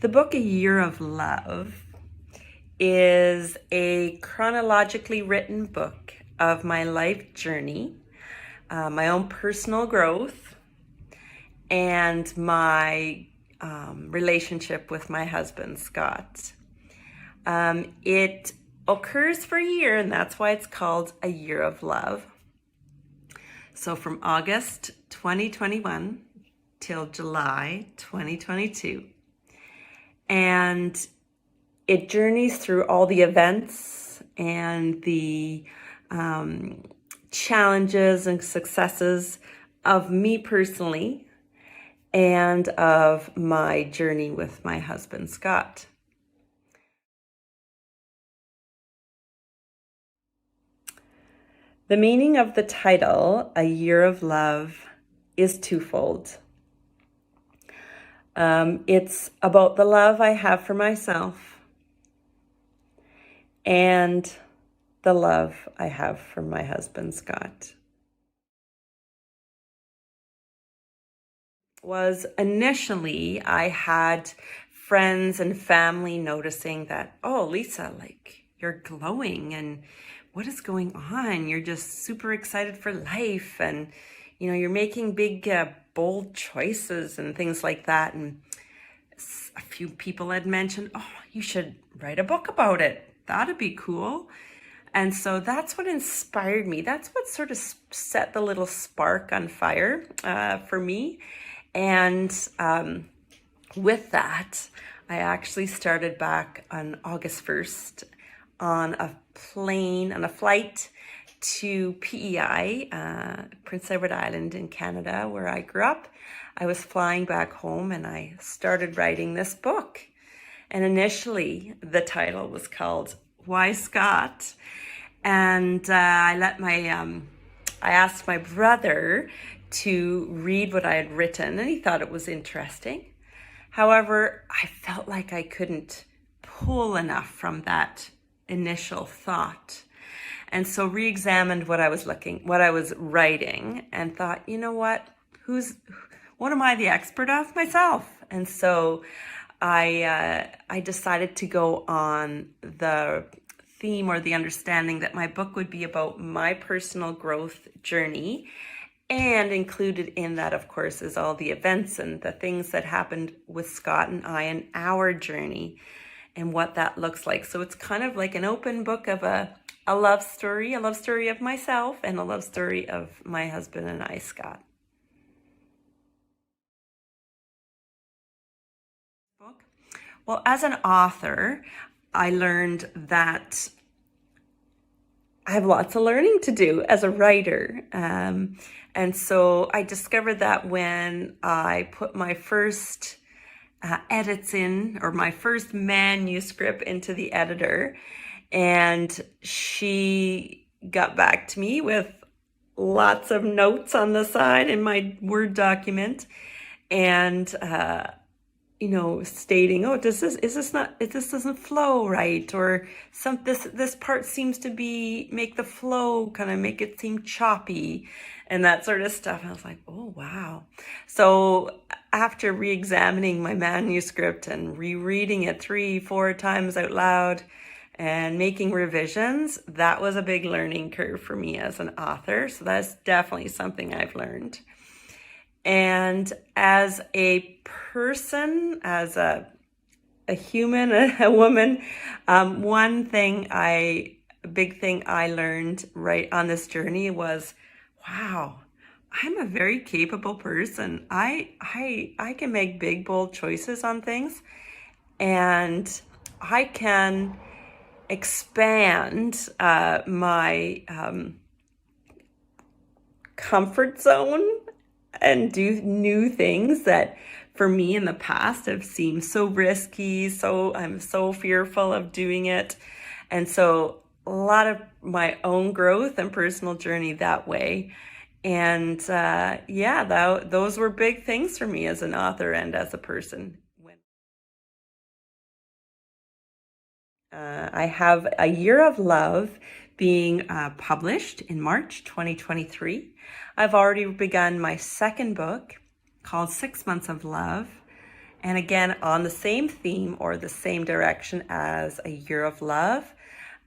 The book A Year of Love is a chronologically written book of my life journey, my own personal growth, and my relationship with my husband, Scott. It occurs for a year, and that's why it's called A Year of Love. So from August 2021 till July 2022. And it journeys through all the events and the challenges and successes of me personally and of my journey with my husband, Scott. The meaning of the title, A Year of Love, is twofold. It's about the love I have for myself and the love I have for my husband, Scott. Was initially I had friends and family noticing that, oh, Lisa, like you're glowing and what is going on? You're just super excited for life and, you're making big, bold choices and things like that. And a few people had mentioned, oh, you should write a book about it. That'd be cool. And so that's what inspired me. That's what sort of set the little spark on fire for me. And with that, I actually started back on August 1st on a flight to PEI, Prince Edward Island in Canada, where I grew up. I was flying back home and I started writing this book. And initially the title was called Why Scott? And I asked my brother to read what I had written, and he thought it was interesting. However, I felt like I couldn't pull enough from that initial thought. And so re-examined what I was writing and thought, you know what am I the expert of? Myself. And so I decided to go on the theme or the understanding that my book would be about my personal growth journey. And included in that, of course, is all the events and the things that happened with Scott and I in our journey and what that looks like. So it's kind of like an open book of a love story of myself and a love story of my husband and I, Scott. Well, as an author, I learned that I have lots of learning to do as a writer. And so I discovered that when I put my first edits in, or my first manuscript into the editor, and she got back to me with lots of notes on the side in my Word document, and stating, oh, this doesn't flow right, or this part seems to make the flow kind of make it seem choppy, and that sort of stuff. I was like, oh, wow. So after re-examining my manuscript and rereading it 3-4 times out loud and making revisions, that was a big learning curve for me as an author. So that's definitely something I've learned. And as a person, as a human, a woman, big thing I learned right on this journey was, wow, I'm a very capable person. I can make big, bold choices on things, and I can expand my comfort zone and do new things that for me in the past have seemed so risky. So I'm so fearful of doing it. And so a lot of my own growth and personal journey that way. And those were big things for me as an author and as a person. I have A Year of Love being published in March 2023. I've already begun my second book called 6 Months of Love, And again, on the same theme or the same direction as A Year of Love,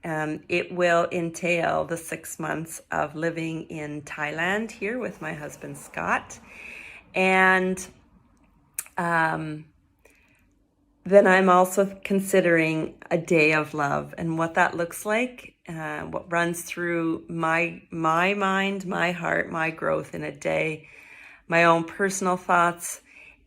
it will entail the 6 months of living in Thailand here with my husband, Scott. And then I'm also considering a day of love and what that looks like, what runs through my mind, my heart, my growth in a day, my own personal thoughts,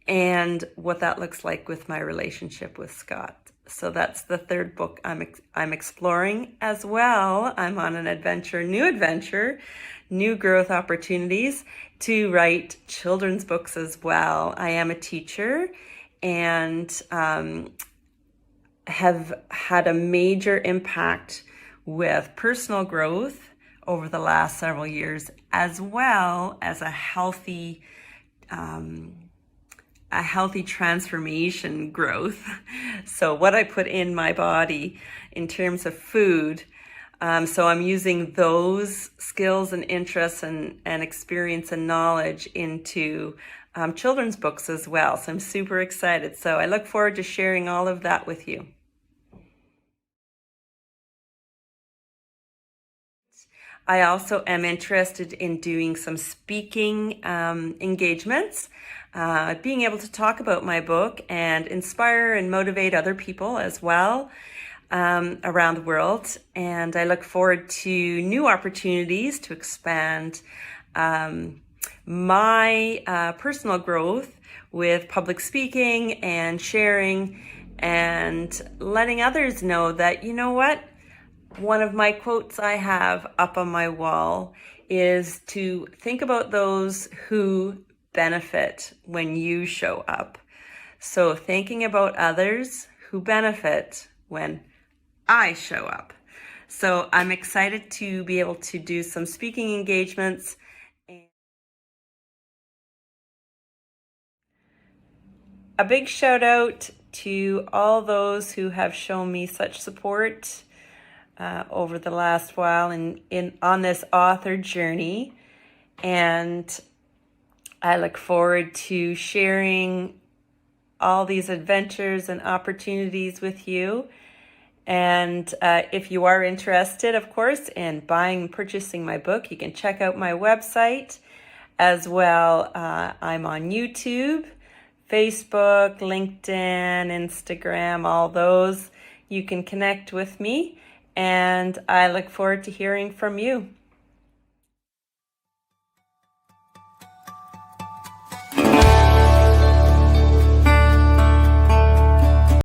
and what that looks like with my relationship with Scott. So that's the third book I'm exploring as well. I'm on an adventure, new growth opportunities to write children's books as well. I am a teacher and have had a major impact with personal growth over the last several years, as well as a healthy transformation growth. So what I put in my body in terms of food. So I'm using those skills and interests and experience and knowledge into children's books as well. So I'm super excited. So I look forward to sharing all of that with you. I also am interested in doing some speaking engagements, being able to talk about my book and inspire and motivate other people as well around the world. And I look forward to new opportunities to expand my personal growth with public speaking and sharing and letting others know that, you know what? One of my quotes I have up on my wall is to think about those who benefit when you show up. So thinking about others who benefit when I show up. So I'm excited to be able to do some speaking engagements. A big shout out to all those who have shown me such support over the last while on this author journey. And I look forward to sharing all these adventures and opportunities with you. And if you are interested, of course, in buying and purchasing my book, you can check out my website as well. I'm on YouTube, Facebook, LinkedIn, Instagram, all those. You can connect with me, and I look forward to hearing from you.